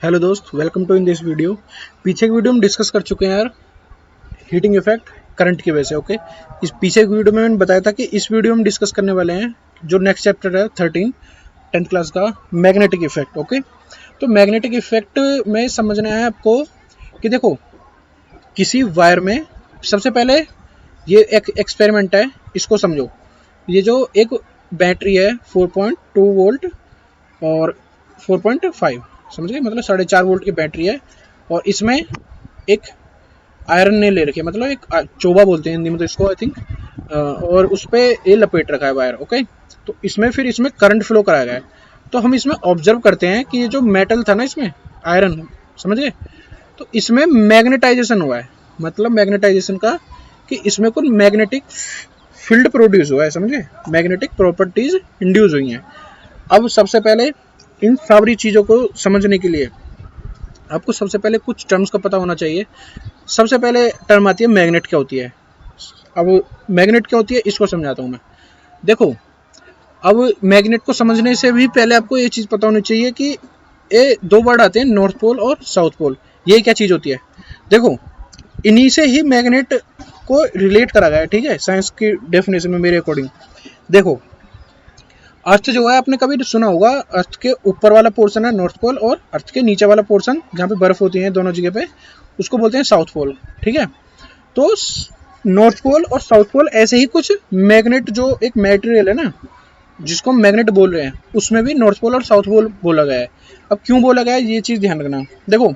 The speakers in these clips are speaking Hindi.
हेलो दोस्त, welcome to in this video. पीछे की वीडियो में डिस्कस कर चुके हैं यार, हीटिंग इफेक्ट करंट की वजह से। ओके, इस पीछे की वीडियो में मैंने बताया था कि इस वीडियो में डिस्कस करने वाले हैं जो नेक्स्ट चैप्टर है 13 10th क्लास का, मैग्नेटिक इफेक्ट। ओके, तो मैग्नेटिक इफेक्ट में समझना है आपको कि देखो, किसी वायर में सबसे पहले ये एक एक्सपेरिमेंट है, इसको समझो। ये जो एक बैटरी है 4.2 वोल्ट और 4.5, समझ गए, मतलब 4.5 वोल्ट की बैटरी है, और इसमें एक आयरन ने ले रखी है, मतलब एक चोबा बोलते हैं हिंदी में तो इसको, आई थिंक, और उस पर ये लपेट रखा है वायर। ओके, तो इसमें फिर इसमें करंट फ्लो कराया गया है। तो हम इसमें ऑब्जर्व करते हैं कि ये जो मेटल था ना, इसमें आयरन, समझ गए, तो इसमें मैग्नेटाइजेशन हुआ है। मतलब मैग्नेटाइजेशन का कि इसमें कुछ मैग्नेटिक फील्ड प्रोड्यूस हुआ है, समझे, मैग्नेटिक प्रॉपर्टीज इंड्यूस हुई हैं। अब सबसे पहले इन सारी चीज़ों को समझने के लिए आपको सबसे पहले कुछ टर्म्स का पता होना चाहिए। सबसे पहले टर्म आती है मैग्नेट क्या होती है। अब मैग्नेट क्या होती है इसको समझाता हूँ मैं। देखो, अब मैग्नेट को समझने से भी पहले आपको ये चीज़ पता होनी चाहिए कि ये दो वर्ड आते हैं, नॉर्थ पोल और साउथ पोल। ये क्या चीज़ होती है? देखो, इन्हीं से ही मैग्नेट को रिलेट करा गया है, ठीक है, साइंस की डेफिनेशन में मेरे अकॉर्डिंग। देखो, अर्थ जो है, आपने कभी सुना होगा, अर्थ के ऊपर वाला पोर्शन है नॉर्थ पोल, और अर्थ के नीचे वाला पोर्शन जहाँ पे बर्फ होती है दोनों जगह पे, उसको बोलते हैं साउथ पोल। ठीक है, तो नॉर्थ पोल और साउथ पोल ऐसे ही कुछ मैग्नेट, जो एक मटेरियल है ना जिसको हम मैग्नेट बोल रहे हैं, उसमें भी नॉर्थ पोल और साउथ पोल बोला गया है। अब क्यों बोला गया है ये चीज़ ध्यान रखना। देखो,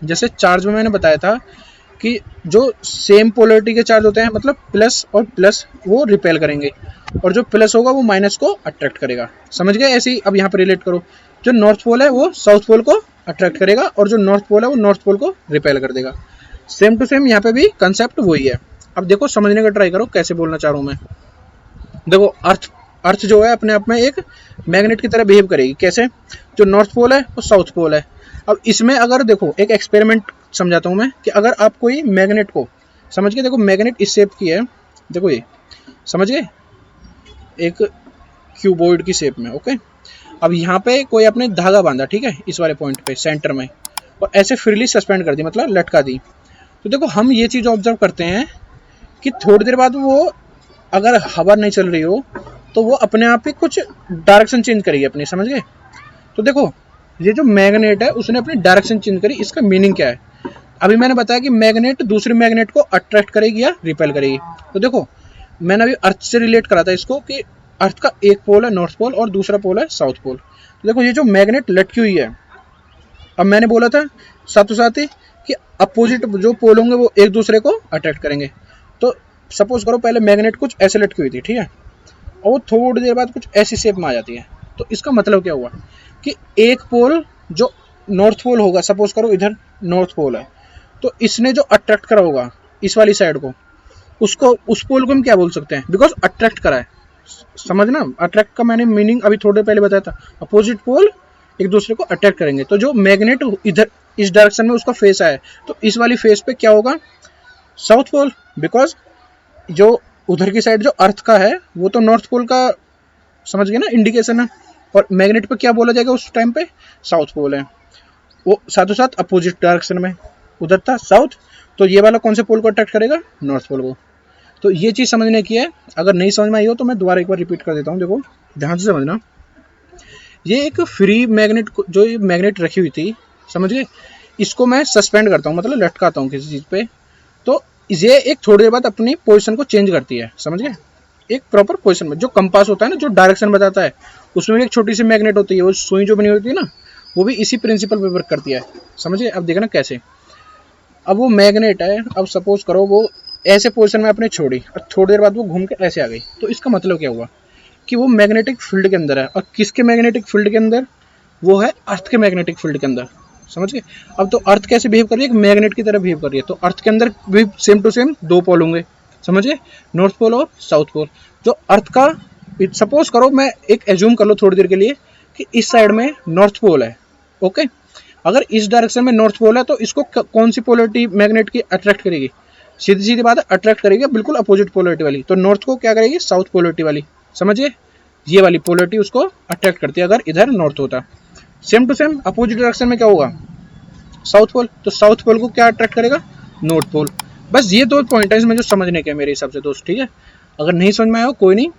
जैसे चार्ज में मैंने बताया था कि जो सेम पोलरिटी के चार्ज होते हैं, मतलब प्लस और प्लस, वो रिपेल करेंगे, और जो प्लस होगा वो माइनस को अट्रैक्ट करेगा। समझ गए? ऐसे ही अब यहाँ पर रिलेट करो, जो नॉर्थ पोल है वो साउथ पोल को अट्रैक्ट करेगा, और जो नॉर्थ पोल है वो नॉर्थ पोल को रिपेल कर देगा। सेम टू सेम यहाँ पे भी कंसेप्ट वही है। अब देखो, समझने का ट्राई करो कैसे बोलना चाह रहा हूँ मैं। देखो, अर्थ अर्थ जो है अपने आप में एक मैग्नेट की तरह बिहेव करेगी। कैसे? जो नॉर्थ पोल है वो साउथ पोल है। अब इसमें अगर देखो, एक एक्सपेरिमेंट समझाता हूँ मैं, कि अगर आप कोई मैग्नेट को, समझ गए, देखो मैग्नेट इस शेप की है, देखो ये, समझ गए, एक क्यूबॉइड की शेप में। ओके, अब यहाँ पे कोई आपने धागा बांधा, ठीक है, इस वाले पॉइंट पे सेंटर में, और ऐसे फ्रीली सस्पेंड कर दी, मतलब लटका दी। तो देखो, हम ये चीज़ ऑब्जर्व करते हैं कि थोड़ी देर बाद वो, अगर हवा नहीं चल रही हो, तो वो अपने आप ही कुछ डायरेक्शन चेंज करेगी अपनी, समझ गए। तो देखो, ये जो मैग्नेट है उसने अपनी डायरेक्शन चेंज करी। इसका मीनिंग क्या है? अभी मैंने बताया कि मैग्नेट दूसरे मैग्नेट को अट्रैक्ट करेगी या रिपेल करेगी। तो देखो, मैंने अभी अर्थ से रिलेट करा था इसको, कि अर्थ का एक पोल है नॉर्थ पोल और दूसरा पोल है साउथ पोल। तो देखो, ये जो मैग्नेट लटकी हुई है, अब मैंने बोला था साथों साथ ही कि अपोजिट जो पोल होंगे वो एक दूसरे को अट्रैक्ट करेंगे। तो सपोज करो, पहले मैग्नेट कुछ ऐसे लटकी हुई थी, ठीक है, और वो थोड़ी देर बाद कुछ ऐसी शेप में आ जाती है। तो इसका मतलब क्या हुआ कि एक पोल, जो नॉर्थ पोल होगा, सपोज करो इधर नॉर्थ पोल है, तो इसने जो अट्रैक्ट करा होगा इस वाली साइड को, उसको, उस पोल को हम क्या बोल सकते हैं? बिकॉज अट्रैक्ट करा है। समझना, अट्रैक्ट का मैंने मीनिंग अभी थोड़ी देर पहले बताया था, अपोजिट पोल एक दूसरे को अट्रैक्ट करेंगे। तो जो मैग्नेट इधर इस डायरेक्शन में उसका फेस आया है, तो इस वाली फेस पे क्या होगा? South pole. बिकॉज जो उधर की साइड जो अर्थ का है वो तो नॉर्थ पोल का, समझ गए ना, इंडिकेशन है। और मैग्नेट पे क्या बोला जाएगा उस टाइम पे? साउथ पोल है। वो साथों साथ अपोजिट डायरेक्शन में, उधर था साउथ, तो ये वाला कौन से पोल को अट्रैक्ट करेगा? नॉर्थ पोल को। तो ये चीज़ समझने की है। अगर नहीं समझ में आई हो तो मैं दोबारा एक बार रिपीट कर देता हूँ। देखो, ध्यान से समझना। ये एक फ्री मैग्नेट, जो ये मैग्नेट रखी हुई थी, समझ गए, इसको मैं सस्पेंड करता हूँ, मतलब लटकाता हूँ किसी चीज़ पे। तो ये एक थोड़ी देर बाद अपनी पोजीशन को चेंज करती है, समझ गए, एक प्रॉपर पोजीशन में। जो कंपास होता है ना, जो डायरेक्शन बताता है, उसमें भी एक छोटी सी मैग्नेट होती है, वो सुई जो बनी होती है ना, वो भी इसी प्रिंसिपल पे वर्क करती है, समझिए। अब देखना कैसे। अब वो मैग्नेट है, अब सपोज करो वो ऐसे पोजीशन में आपने छोड़ी, और थोड़ी देर बाद वो घूम के ऐसे आ गई। तो इसका मतलब क्या हुआ कि वो मैग्नेटिक फील्ड के अंदर है। और किसके मैग्नेटिक फील्ड के अंदर? वो है अर्थ के मैग्नेटिक फील्ड के अंदर, समझ गए। अब तो अर्थ कैसे बिहेव कर रही है? एक मैग्नेट की तरह बिहेव कर रही है। तो अर्थ के अंदर भी सेम टू सेम दो पोल होंगे, समझ गए, नॉर्थ पोल और साउथ पोल। जो अर्थ का, सपोज करो, मैं एक एज्यूम कर लो थोड़ी देर के लिए कि इस साइड में नॉर्थ पोल है। ओके, अगर इस डायरेक्शन में नॉर्थ पोल है, तो इसको कौन सी पोलरिटी मैग्नेट की अट्रैक्ट करेगी? सीधी सीधी बात है, अट्रैक्ट करेगी बिल्कुल अपोजिट पोलरिटी वाली। तो नॉर्थ को क्या करेगी? साउथ पोलरिटी वाली, समझिए, ये वाली पोलरिटी उसको अट्रैक्ट करती है अगर इधर नॉर्थ होता। Same to same opposite direction में क्या होगा, साउथ पोल, तो साउथ पोल को क्या अट्रैक्ट करेगा, नॉर्थ पोल। बस ये दो पॉइंट है इसमें जो समझने के मेरे हिसाब से दोस्त, ठीक है। अगर नहीं समझ में आया हो कोई नहीं,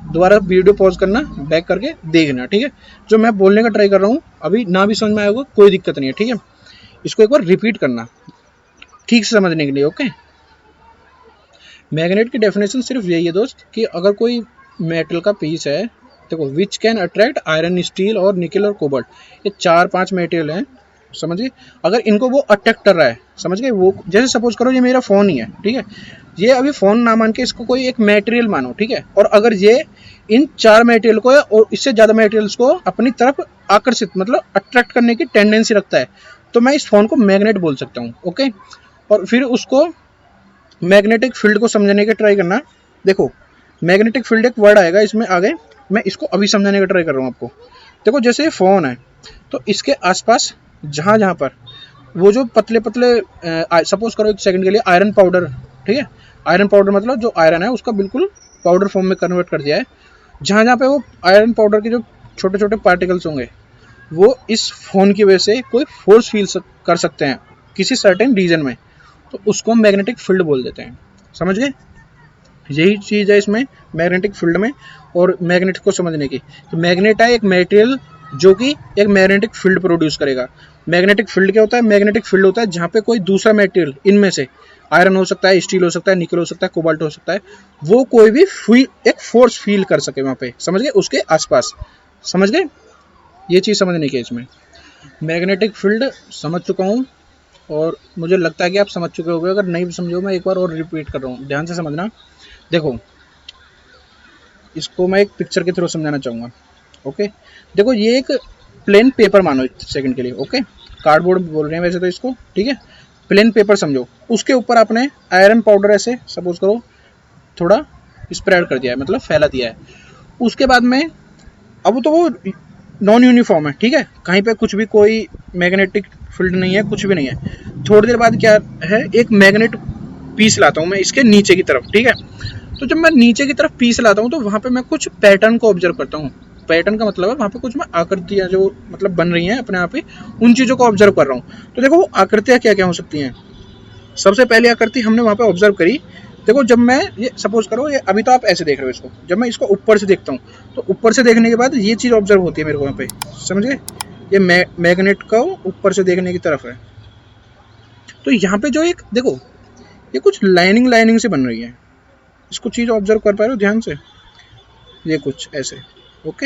दोबारा वीडियो पॉज करना, बैक करके देखना, ठीक है। जो मैं बोलने का ट्राई कर रहा हूँ अभी ना भी समझ में आया होगा कोई दिक्कत नहीं है, ठीक है। इसको एक बार रिपीट करना ठीक से समझने के लिए, ओके। मैग्नेट की डेफिनेशन सिर्फ यही है दोस्त कि अगर कोई मेटल का पीस है, देखो, which can attract iron, steel और निकल और कोबाल्ट, ये 4-5 मेटेरियल हैं, समझिए। अगर इनको वो अट्रैक्ट कर रहा है, समझ गए, वो जैसे सपोज करो ये मेरा फ़ोन ही है, ठीक है। ये अभी फ़ोन ना मान के इसको कोई एक मटेरियल मानो, ठीक है। और अगर ये इन 4 मटेरियल को और इससे ज़्यादा मटेरियल्स को अपनी तरफ आकर्षित, मतलब अट्रैक्ट करने की टेंडेंसी रखता है, तो मैं इस फ़ोन को मैग्नेट बोल सकता हूँ, ओके। और फिर उसको मैग्नेटिक फील्ड को समझने के ट्राई करना। देखो, मैग्नेटिक फील्ड एक वर्ड आएगा इसमें आगे, मैं इसको अभी समझाने का ट्राई कर रहा हूँ आपको। देखो, जैसे फ़ोन है तो इसके आसपास जहाँ जहाँ पर वो जो पतले पतले, सपोज करो एक सेकंड के लिए, आयरन पाउडर, ठीक है। आयरन पाउडर मतलब जो आयरन है उसका बिल्कुल पाउडर फॉर्म में कन्वर्ट कर दिया है। जहाँ जहाँ पे वो आयरन पाउडर के जो छोटे छोटे पार्टिकल्स होंगे, वो इस फ़ोन की वजह से कोई फोर्स फील कर सकते हैं किसी सर्टेन रीजन में, तो उसको हम मैग्नेटिक फील्ड बोल देते हैं, समझ गए। यही चीज़ है इसमें मैग्नेटिक फील्ड में और मैग्नेट को समझने की। तो मैग्नेट है एक मटेरियल जो कि एक मैग्नेटिक फील्ड प्रोड्यूस करेगा। मैग्नेटिक फील्ड क्या होता है, मैग्नेटिक फील्ड होता है जहाँ पे कोई दूसरा मटेरियल, इनमें से आयरन हो सकता है, स्टील हो सकता है, निकल हो सकता है, कोबाल्ट हो सकता है, वो कोई भी एक फोर्स फील कर सके वहाँ पे, समझ गए, उसके आसपास, समझ गए। ये चीज़ समझने की इसमें। मैग्नेटिक फील्ड समझ चुका हूँ और मुझे लगता है कि आप समझ चुके होंगे। अगर नहीं समझो मैं एक बार और रिपीट कर रहा हूँ, ध्यान से समझना। देखो, इसको मैं एक पिक्चर के थ्रू समझाना चाहूँगा, ओके। देखो, ये एक प्लेन पेपर मानो एक सेकंड के लिए, ओके। कार्डबोर्ड बोल रहे हैं वैसे तो इसको, ठीक है। प्लेन पेपर समझो, उसके ऊपर आपने आयरन पाउडर ऐसे सपोज करो थोड़ा स्प्रेड कर दिया है, मतलब फैला दिया है। उसके बाद में अब तो वो नॉन यूनिफॉर्म है, ठीक है, कहीं पे कुछ भी कोई मैग्नेटिक फील्ड नहीं है, कुछ भी नहीं है। थोड़ी देर बाद क्या है, एक मैग्नेट पीस लाता हूँ मैं इसके नीचे की तरफ, ठीक है। तो जब मैं नीचे की तरफ पीस लाता हूँ तो वहाँ पे मैं कुछ पैटर्न को ऑब्जर्व करता हूँ। पैटर्न का मतलब है वहाँ पे कुछ मैं आकृतियाँ जो मतलब बन रही हैं अपने आप ही, उन चीज़ों को ऑब्जर्व कर रहा हूँ। तो देखो, वो आकृतियाँ क्या क्या हो सकती हैं। सबसे पहली आकृति हमने वहाँ पे ऑब्जर्व करी। देखो, जब मैं ये सपोज करो, ये अभी तो आप ऐसे देख रहे हो इसको, जब मैं इसको ऊपर से देखता हूँ तो ऊपर से देखने के बाद ये चीज़ ऑब्जर्व होती है मेरे को यहाँ पे, समझ गए। ये मैग्नेट का ऊपर से देखने की तरफ है। तो यहाँ पे जो एक देखो, ये कुछ लाइनिंग लाइनिंग से बन रही है, इसको चीज़ ऑब्जर्व कर पा रहे हो ध्यान से, ये कुछ ऐसे, ओके।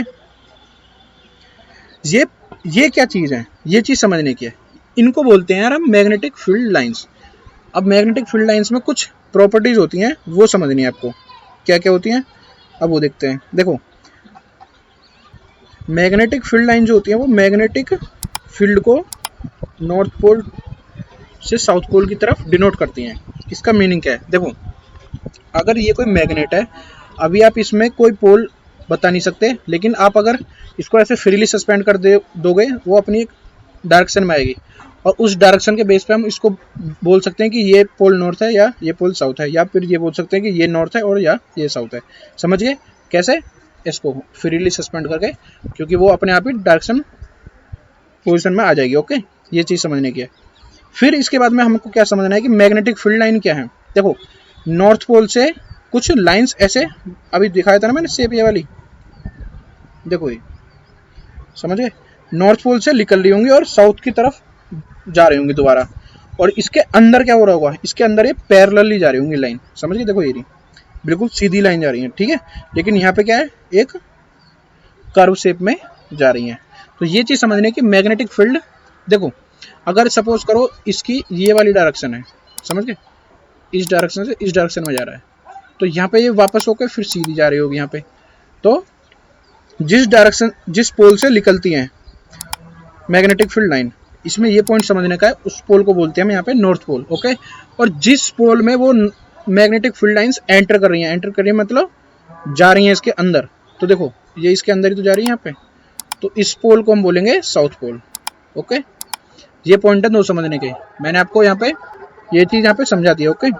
ये क्या चीज़ है, ये चीज़ समझने की है। इनको बोलते हैं यार हम मैग्नेटिक फील्ड लाइंस। अब मैग्नेटिक फील्ड लाइंस में कुछ प्रॉपर्टीज होती हैं, वो समझनी है आपको, क्या क्या होती हैं, अब वो देखते हैं। देखो, मैग्नेटिक फील्ड लाइन जो होती है वो मैग्नेटिक फील्ड को नॉर्थ पोल से साउथ पोल की तरफ डिनोट करती हैं। इसका मीनिंग क्या है, देखो, अगर ये कोई मैग्नेट है, अभी आप इसमें कोई पोल बता नहीं सकते, लेकिन आप अगर इसको ऐसे फ्रीली सस्पेंड कर दोगे, वो अपनी एक डायरेक्शन में आएगी और उस डायरेक्शन के बेस पे हम इसको बोल सकते हैं कि ये पोल नॉर्थ है या ये पोल साउथ है, या फिर ये बोल सकते हैं कि ये नॉर्थ है और या ये साउथ है। समझ गए कैसे, इसको फ्रीली सस्पेंड करके, क्योंकि वो अपने आप ही डायरेक्शन पोजिशन में आ जाएगी, ओके। ये चीज़ समझने की है। फिर इसके बाद में हमको क्या समझना है कि मैग्नेटिक फील्ड लाइन क्या है। देखो, नॉर्थ पोल से कुछ लाइंस ऐसे अभी दिखाया था ना मैंने, शेप ये वाली, देखो ये, समझ गए, नॉर्थ पोल से निकल रही होंगी और साउथ की तरफ जा रही होंगी दोबारा। और इसके अंदर क्या हो रहा होगा, इसके अंदर ये पैरेलली जा रही होंगी लाइन, समझ गए। देखो, ये बिल्कुल सीधी लाइन जा रही है, ठीक है, लेकिन यहाँ पे क्या है, एक कर्व शेप में जा रही है। तो ये चीज़ समझने की मैग्नेटिक फील्ड। देखो, अगर सपोज करो इसकी ये वाली डायरेक्शन है, समझ गए, इस डायरेक्शन से इस डायरेक्शन में जा रहा है, तो यहाँ पे ये वापस होकर फिर सीधी जा रही होगी यहाँ पे। तो जिस डायरेक्शन, जिस पोल से निकलती हैं मैग्नेटिक फील्ड लाइन, इसमें ये पॉइंट समझने का है, उस पोल को बोलते हैं हम यहाँ पे नॉर्थ पोल, ओके। और जिस पोल में वो मैग्नेटिक फील्ड लाइंस एंटर कर रही हैं मतलब जा रही हैं इसके अंदर, तो देखो ये इसके अंदर ही तो जा रही है यहाँ पे, तो इस पोल को हम बोलेंगे साउथ पोल, ओके। ये पॉइंट है दो समझने के, मैंने आपको यहाँ पे ये चीज़ यहाँ पे समझा दी है, ओके।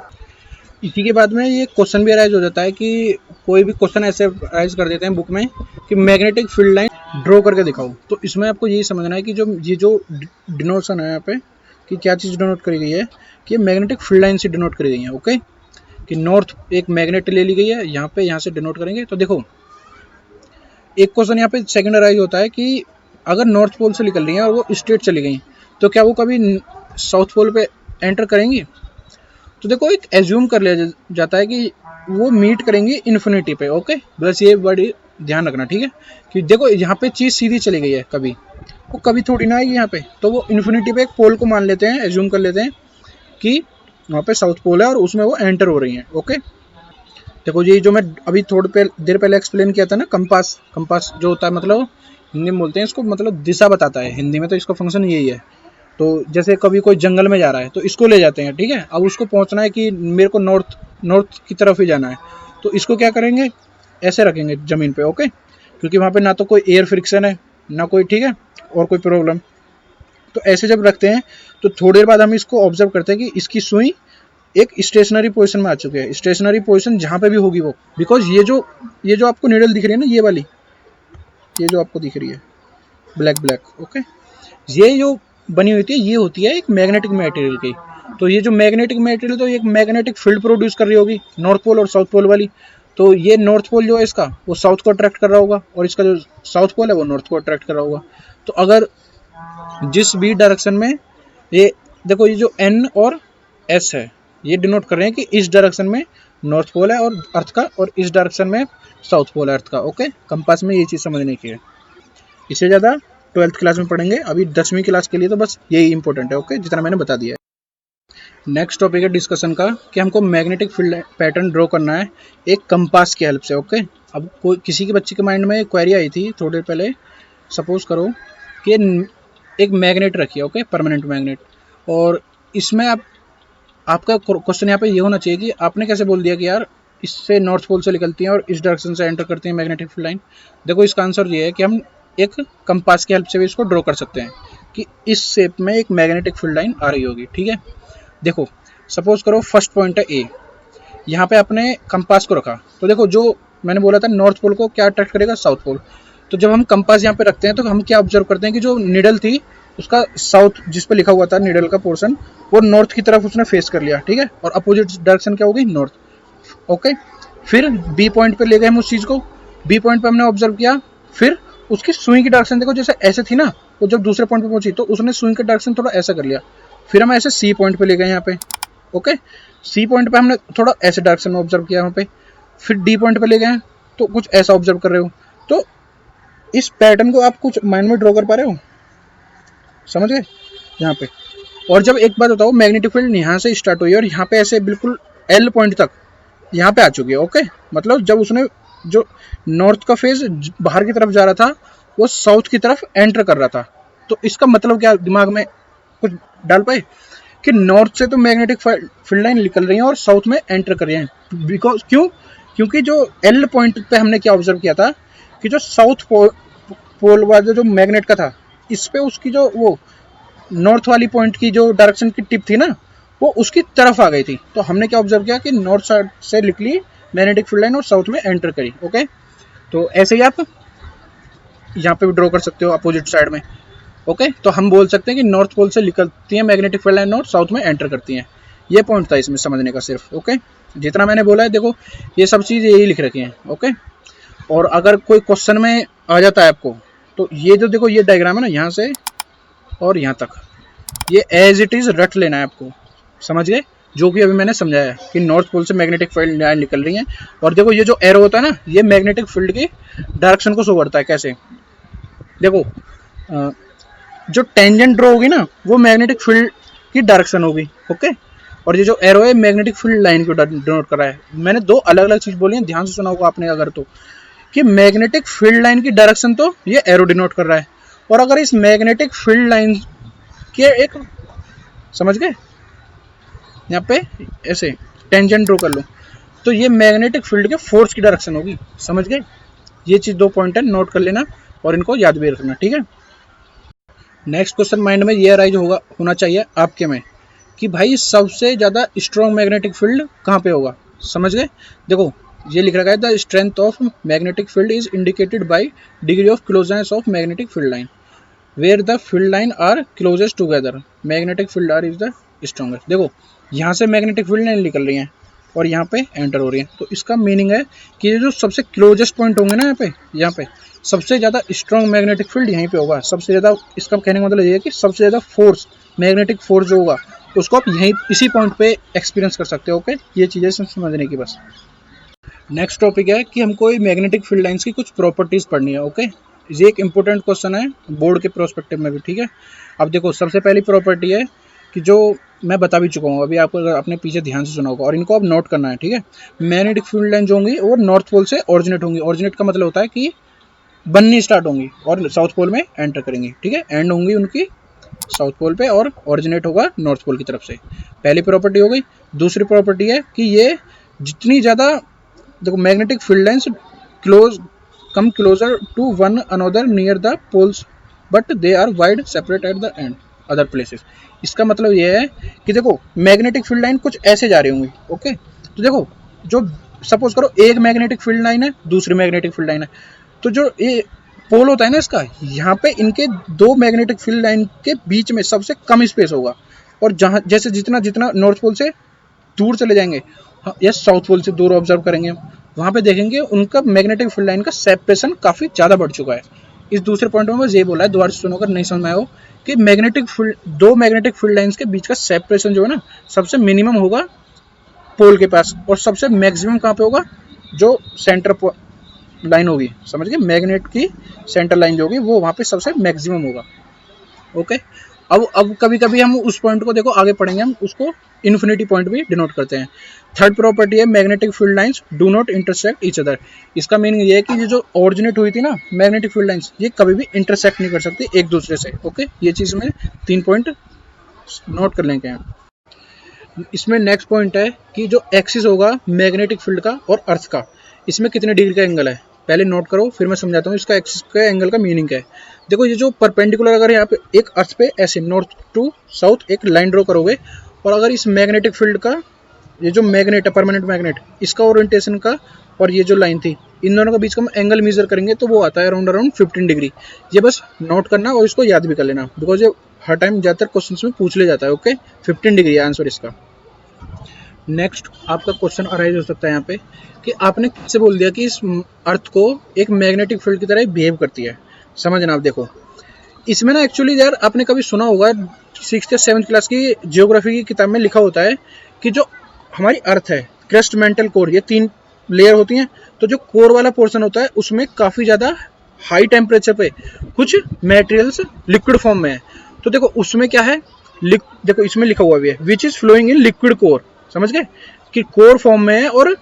इसी के बाद में ये क्वेश्चन भी अराइज हो जाता है कि कोई भी क्वेश्चन ऐसे अराइज कर देते हैं बुक में कि मैग्नेटिक फील्ड लाइन ड्रॉ करके दिखाओ। तो इसमें आपको यही समझना है कि जो डिनोशन है यहाँ पे कि क्या चीज़ डिनोट करी गई है कि ये मैग्नेटिक फील्ड लाइन से डिनोट करी गई है। ओके, कि नॉर्थ एक मैग्नेट ले ली गई है यहाँ पे, यहाँ से डिनोट करेंगे। तो देखो एक क्वेश्चन यहाँ पे सेकंड अराइज होता है कि अगर नॉर्थ पोल से निकल रही है और वो स्ट्रेट चली गई तो क्या वो कभी साउथ पोल पे एंटर करेंगी? तो देखो एक एज्यूम कर लिया जाता है कि वो मीट करेंगे इन्फिनिटी पे। ओके, बस ये बड़ी ध्यान रखना, ठीक है, कि देखो यहाँ पे चीज़ सीधी चली गई है, कभी वो कभी थोड़ी ना आएगी यहाँ पे। तो वो इन्फिनिटी पे एक पोल को मान लेते हैं, एज्यूम कर लेते हैं कि वहाँ पे साउथ पोल है और उसमें वो एंटर हो रही हैं। ओके, देखो ये जो मैं अभी थोड़ी देर पहले एक्सप्लेन किया था ना, कंपास, कंपास जो होता है मतलब हिंदी में बोलते हैं इसको, मतलब दिशा बताता है हिंदी में, तो इसका फंक्शन यही है। तो जैसे कभी कोई जंगल में जा रहा है तो इसको ले जाते हैं, ठीक है, अब उसको पहुंचना है कि मेरे को नॉर्थ की तरफ ही जाना है, तो इसको क्या करेंगे, ऐसे रखेंगे ज़मीन पे। ओके, क्योंकि वहाँ पे ना तो कोई एयर फ्रिक्शन है ना कोई, ठीक है, और कोई प्रॉब्लम। तो ऐसे जब रखते हैं तो थोड़ी देर बाद हम इसको ऑब्जर्व करते हैं कि इसकी सुई एक स्टेशनरी पोजीशन में आ चुकी है। स्टेशनरी पोजीशन जहाँ पे भी होगी वो, बिकॉज ये जो आपको नीडल दिख रही है ना, ये वाली, ये जो आपको दिख रही है ब्लैक ब्लैक, ओके, ये जो बनी हुई थी ये होती है एक मैग्नेटिक मटेरियल की। तो ये जो मैग्नेटिक मटेरियल तो एक मैग्नेटिक फील्ड प्रोड्यूस कर रही होगी, नॉर्थ पोल और साउथ पोल वाली। तो ये नॉर्थ पोल जो है इसका वो साउथ को अट्रैक्ट कर रहा होगा और इसका जो साउथ पोल है वो नॉर्थ को अट्रैक्ट कर रहा होगा। तो अगर जिस भी डायरेक्शन में ये देखो, ये जो एन और एस है ये डिनोट कर रहे हैं कि इस डायरेक्शन में नॉर्थ पोल है और अर्थ का, और इस डायरेक्शन में साउथ पोल है अर्थ का। ओके, कंपास में ये चीज़ समझने की है, इससे ज़्यादा 12th क्लास में पढ़ेंगे, अभी 10वीं क्लास के लिए तो बस यही इंपॉर्टेंट है। ओके, जितना मैंने बता दिया है। नेक्स्ट टॉपिक है डिस्कशन का कि हमको मैग्नेटिक फील्ड पैटर्न ड्रॉ करना है एक कंपास की हेल्प से। ओके, अब कोई किसी के बच्चे के माइंड में एक क्वेरी आई थी थोड़ी देर पहले, सपोज करो कि एक मैग्नेट रखिए, ओके, परमानेंट मैग्नेट, और इसमें आपका क्वेश्चन यहाँ पे ये होना चाहिए कि आपने कैसे बोल दिया कि यार इससे नॉर्थ पोल से निकलती हैं और इस डायरेक्शन से एंटर करती हैं मैग्नेटिक फील्ड लाइन। देखो इसका आंसर ये है कि हम एक कंपास की हेल्प से भी इसको ड्रॉ कर सकते हैं कि इस शेप में एक मैग्नेटिक फील्ड लाइन आ रही होगी, ठीक है। देखो सपोज करो फर्स्ट पॉइंट है ए, यहाँ पे आपने कंपास को रखा, तो देखो जो मैंने बोला था नॉर्थ पोल को क्या अट्रैक्ट करेगा, साउथ पोल। तो जब हम कंपास यहाँ पे रखते हैं तो हम क्या ऑब्जर्व करते हैं कि जो निडल थी उसका साउथ जिस पे लिखा हुआ था निडल का पोर्शन वो नॉर्थ की तरफ उसने फेस कर लिया, ठीक है, और अपोजिट डायरेक्शन क्या होगी, नॉर्थ। ओके, फिर बी पॉइंट पे ले गए हम उस चीज़ को, बी पॉइंट पे हमने ऑब्जर्व किया, फिर उसकी सुई की डायरेक्शन देखो जैसे ऐसे थी ना, वो जब दूसरे पॉइंट पे पहुंची तो उसने सुई का डायरेक्शन थोड़ा ऐसा कर लिया, फिर हम ऐसे सी पॉइंट पे ले गए यहाँ पे। ओके, सी पॉइंट पे हमने थोड़ा ऐसे डायरेक्शन में ऑब्जर्व किया यहाँ पे, फिर डी पॉइंट पे ले गए तो कुछ ऐसा ऑब्जर्व कर रहे हो। तो इस पैटर्न को आप कुछ माइंड में ड्रॉ कर पा रहे हो, समझ गए यहाँ पे। और जब एक बात बताओ मैग्नेटिक फील्ड यहाँ से स्टार्ट हुई और यहाँ पे ऐसे बिल्कुल एल पॉइंट तक यहाँ पे आ चुकी है। ओके, मतलब जब उसने जो नॉर्थ का फेज बाहर की तरफ जा रहा था वो साउथ की तरफ एंटर कर रहा था। तो इसका मतलब क्या, दिमाग में कुछ डाल पाए कि नॉर्थ से तो मैग्नेटिक फील्ड लाइन निकल रही है और साउथ में एंटर कर रही है। बिकॉज क्योंकि जो एल पॉइंट पे हमने क्या ऑब्जर्व किया था कि जो साउथ पोल वाला जो मैग्नेट का था इस पे उसकी जो वो नॉर्थ वाली पॉइंट की जो डायरेक्शन की टिप थी ना वो उसकी तरफ आ गई थी। तो हमने क्या ऑब्जर्व किया कि नॉर्थ साइड से निकली मैग्नेटिक फील्ड लाइन और साउथ में एंटर करी। ओके, तो ऐसे ही आप यहाँ पे भी ड्रॉ कर सकते हो अपोजिट साइड में। ओके, तो हम बोल सकते हैं कि नॉर्थ पोल से निकलती है मैग्नेटिक फील्ड लाइन और साउथ में एंटर करती हैं। ये पॉइंट था इसमें समझने का सिर्फ। ओके, जितना मैंने बोला है देखो ये सब चीज़ यही लिख रखी हैं। ओके, और अगर कोई क्वेश्चन में आ जाता है आपको तो ये जो देखो ये डायग्राम है ना यहाँ से और यहाँ तक, ये एज इट इज़ रट लेना है आपको, समझ गए, जो कि अभी मैंने समझाया है कि नॉर्थ पोल से मैग्नेटिक फील्ड लाइन निकल रही है। और देखो ये जो एरो होता है ना ये मैग्नेटिक फील्ड की डायरेक्शन को शो करता है। कैसे, देखो जो टेंजेंट ड्रॉ होगी ना वो मैग्नेटिक फील्ड की डायरेक्शन होगी। ओके, और ये जो एरो है मैग्नेटिक फील्ड लाइन को डिनोट कर रहा है। मैंने दो अलग अलग चीज़ बोली हैं, ध्यान से सुना होगा आपने अगर, तो कि मैग्नेटिक फील्ड लाइन की डायरेक्शन तो ये एरो डिनोट कर रहा है, और अगर इस मैग्नेटिक फील्ड लाइन के एक, समझ गए, यहाँ पे ऐसे टेंजेंट ड्रॉ कर लो तो ये मैग्नेटिक फील्ड के फोर्स की डायरेक्शन होगी, समझ गए। ये चीज़ दो पॉइंट है, नोट कर लेना और इनको याद भी रखना, ठीक है। नेक्स्ट क्वेश्चन माइंड में ये अराइज होना चाहिए आपके में कि भाई सबसे ज़्यादा स्ट्रॉन्ग मैग्नेटिक फील्ड कहाँ पे होगा, समझ गए। देखो ये लिख रखा है the strength of magnetic field is indicated by degree of closeness of magnetic field line where the field line are closest together magnetic field are is the strongest. देखो यहाँ से मैग्नेटिक फील्ड लाइन निकल रही है और यहाँ पे एंटर हो रही है, तो इसका मीनिंग है कि ये जो सबसे क्लोजेस्ट पॉइंट होंगे ना यहाँ पे सबसे ज़्यादा स्ट्रॉन्ग मैग्नेटिक फील्ड यहीं पे होगा। सबसे ज़्यादा, इसका कहने का मतलब ये है कि सबसे ज़्यादा फोर्स, मैग्नेटिक फोर्स जो होगा उसको आप यहीं इसी पॉइंट पे एक्सपीरियंस कर सकते हो। ओके, ये चीज़ें समझने की बस। नेक्स्ट टॉपिक है कि हमको मैग्नेटिक फील्ड लाइंस की कुछ प्रॉपर्टीज़ पढ़नी है। ओके, ये एक इंपॉर्टेंट क्वेश्चन है बोर्ड के प्रोस्पेक्टिव में भी, ठीक है। अब देखो सबसे पहली प्रॉपर्टी है कि जो मैं बता भी चुका हूँ अभी आपको, अगर आपने पीछे ध्यान से सुना होगा और इनको आप नोट करना है, ठीक है। मैग्नेटिक फील्ड लाइन जो होंगी वो नॉर्थ पोल से ऑरिजिनेट होंगी। ऑरिजिनेट का मतलब होता है कि बननी स्टार्ट होंगी और साउथ पोल में एंटर करेंगी, ठीक है। एंड होंगी उनकी साउथ पोल पे और ओरिजिनेट होगा नॉर्थ पोल की तरफ से। पहली प्रॉपर्टी हो गई। दूसरी प्रॉपर्टी है कि ये जितनी ज़्यादा, देखो magnetic field lines come closer to one another near the poles but they are wide separate at the and other places. इसका मतलब ये है कि देखो मैग्नेटिक फील्ड लाइन कुछ ऐसे जा रही होंगी। ओके, तो देखो जो सपोज करो एक मैग्नेटिक फील्ड लाइन है, दूसरी मैग्नेटिक फील्ड लाइन है, तो जो ये पोल होता है ना इसका, यहाँ पे इनके दो मैग्नेटिक फील्ड लाइन के बीच में सबसे कम स्पेस होगा। और जहाँ जैसे जितना जितना नॉर्थ पोल से दूर चले जाएंगे या साउथ पोल से दूर ऑब्जर्व करेंगे, वहाँ पे देखेंगे उनका मैग्नेटिक फील्ड लाइन का सेपरेशन काफ़ी ज़्यादा बढ़ चुका है। इस दूसरे पॉइंट में बस ये बोला है, दोबारा से सुनो अगर नहीं समझ में आया हो, कि दो मैग्नेटिक फील्ड लाइंस के बीच का सेपरेशन जो है ना सबसे मिनिमम होगा पोल के पास और सबसे मैक्सिमम कहाँ पे होगा, जो सेंटर लाइन होगी, समझ गए, मैग्नेट की सेंटर लाइन जो होगी वो वहाँ पे सबसे मैक्सिमम होगा। ओके, अब कभी कभी हम उस पॉइंट को देखो आगे पढ़ेंगे, हम उसको इन्फिनिटी पॉइंट भी डिनोट करते हैं। थर्ड प्रॉपर्टी है magnetic field lines do not intersect each other. इसका मीनिंग ये है कि ये जो ओरिजिनेट हुई थी ना मैग्नेटिक फील्ड लाइंस, ये कभी भी इंटरसेक्ट नहीं कर सकती एक दूसरे से। ओके, ये चीज़ में 3 पॉइंट नोट कर लेंगे हैं। इसमें नेक्स्ट पॉइंट है कि जो एक्सिस होगा मैग्नेटिक फील्ड का और अर्थ का, इसमें कितने डिग्री का एंगल है, पहले नोट करो फिर मैं समझाता हूँ इसका एक्सिस का एंगल का मीनिंग क्या है। देखो ये जो परपेंडिकुलर, अगर यहाँ पे एक अर्थ पे ऐसे नॉर्थ टू साउथ एक लाइन ड्रॉ करोगे और अगर इस मैग्नेटिक फील्ड का ये जो मैग्नेट है परमानेंट मैग्नेट, इसका ओरिएंटेशन का और ये जो लाइन थी इन दोनों के बीच का हम एंगल मेजर करेंगे तो वो आता है अराउंड 15 डिग्री। ये बस नोट करना और इसको याद भी कर लेना, बिकॉज ये हर टाइम ज़्यादातर क्वेश्चन में पूछ लिया जाता है। ओके, 15 डिग्री है आंसर इसका। नेक्स्ट आपका क्वेश्चन अराइज हो सकता है यहाँ पे कि आपने किससे बोल दिया कि इस अर्थ को एक मैग्नेटिक फील्ड की तरह बिहेव करती है। समझना आप, देखो इसमें ना एक्चुअली यार आपने कभी सुना होगा 6th या 7th क्लास की जियोग्राफी की किताब में लिखा होता है कि जो हमारी अर्थ है क्रस्ट मेंटल कोर, ये 3 लेयर होती हैं। तो जो कोर वाला पोर्शन होता है उसमें काफ़ी ज़्यादा हाई टेम्परेचर पे कुछ मटेरियल्स लिक्विड फॉर्म में है। तो देखो उसमें क्या है, देखो इसमें लिखा हुआ भी है which is flowing in liquid core, समझ गए कि कोर फॉर्म में है और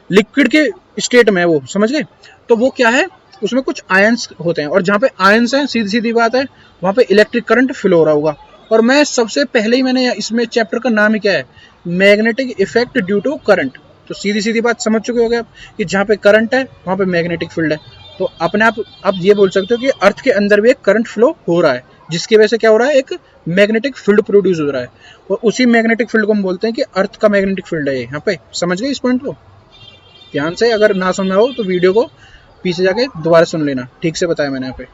लिक्विड के स्टेट में है वो, समझ गए। तो वो क्या है, उसमें कुछ आयंस होते हैं और जहाँ पे आयंस हैं सीधी सीधी बात है वहाँ पे इलेक्ट्रिक करंट फ्लो हो रहा होगा। और मैं सबसे पहले ही मैंने इसमें चैप्टर का नाम ही क्या है, magnetic effect due to current. तो सीधी सीधी बात समझ चुके हो गए आप कि जहाँ पे करंट है वहाँ पे मैग्नेटिक फील्ड है। तो अपने आप ये बोल सकते हो कि अर्थ के अंदर भी एक करंट फ्लो हो रहा है जिसकी वजह से क्या हो रहा है, एक मैग्नेटिक फील्ड प्रोड्यूस हो रहा है और उसी मैग्नेटिक फील्ड को हम बोलते हैं कि अर्थ का मैग्नेटिक फील्ड है। यहाँ पे समझ गए इस पॉइंट को ध्यान से, अगर ना समझा हो तो वीडियो को पीछे जाके दोबारा सुन लेना, ठीक से बताया मैंने यहाँ पे।